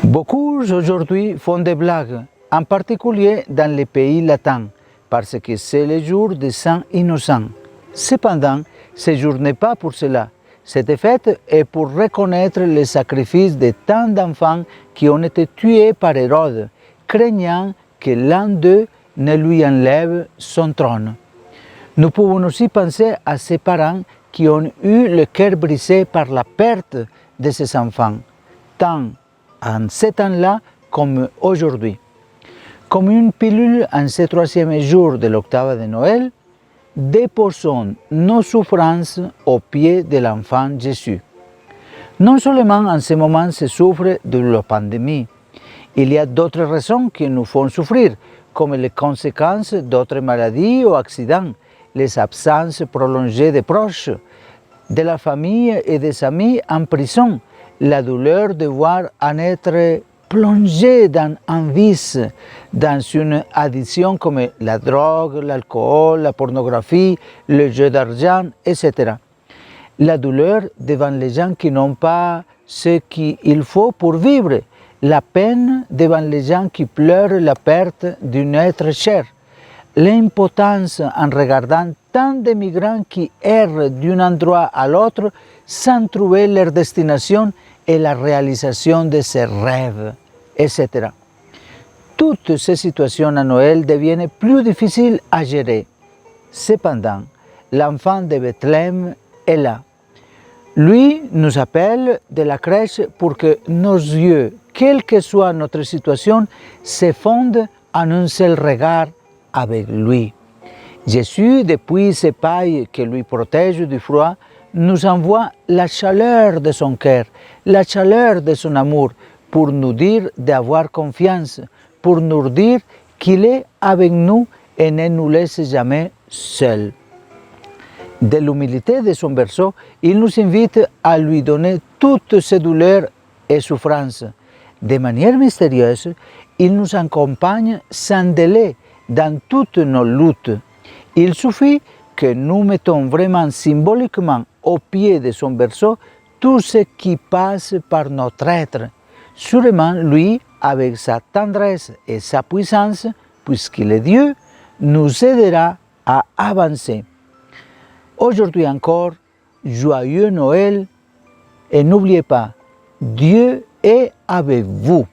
Beaucoup aujourd'hui font des blagues, en particulier dans les pays latins, parce que c'est le jour des saints innocents. Cependant, ce jour n'est pas pour cela. Cette fête est pour reconnaître le sacrifice de tant d'enfants qui ont été tués par Hérode, craignant que l'un d'eux ne lui enlève son trône. Nous pouvons aussi penser à ces parents qui ont eu le cœur brisé par la perte de ces enfants, tant en ces temps-là comme aujourd'hui. Comme une pilule en ce troisième jour de l'octave de Noël, déposons nos souffrances aux pieds de l'enfant Jésus. Non seulement en ce moment se souffre de la pandémie, il y a d'autres raisons qui nous font souffrir, comme les conséquences d'autres maladies ou accidents, les absences prolongées des proches, de la famille et des amis en prison, la douleur de voir en être plongé dans un vice, dans une addiction comme la drogue, l'alcool, la pornographie, le jeu d'argent, etc. La douleur devant les gens qui n'ont pas ce qu'il faut pour vivre, la peine devant les gens qui pleurent la perte d'un être cher, l'impotence en regardant tant de migrants qui errent d'un endroit à l'autre sans trouver leur destination et la réalisation de ses rêves, etc. Toutes ces situations à Noël deviennent plus difficiles à gérer. Cependant, l'enfant de Bethléem est là. Lui nous appelle de la crèche pour que nos yeux, quelle que soit notre situation, se fondent en un seul regard avec lui. Jésus, depuis ses pailles qui lui protègent du froid, nous envoie la chaleur de son cœur, la chaleur de son amour, pour nous dire d'avoir confiance, pour nous dire qu'il est avec nous et ne nous laisse jamais seuls. De l'humilité de son berceau, il nous invite à lui donner toutes ses douleurs et souffrances. De manière mystérieuse, il nous accompagne sans délai dans toutes nos luttes. Il suffit que nous mettons vraiment symboliquement au pied de son berceau tout ce qui passe par notre être. Sûrement, lui, avec sa tendresse et sa puissance, puisqu'il est Dieu, nous aidera à avancer. Aujourd'hui encore, joyeux Noël et n'oubliez pas, Dieu est avec vous.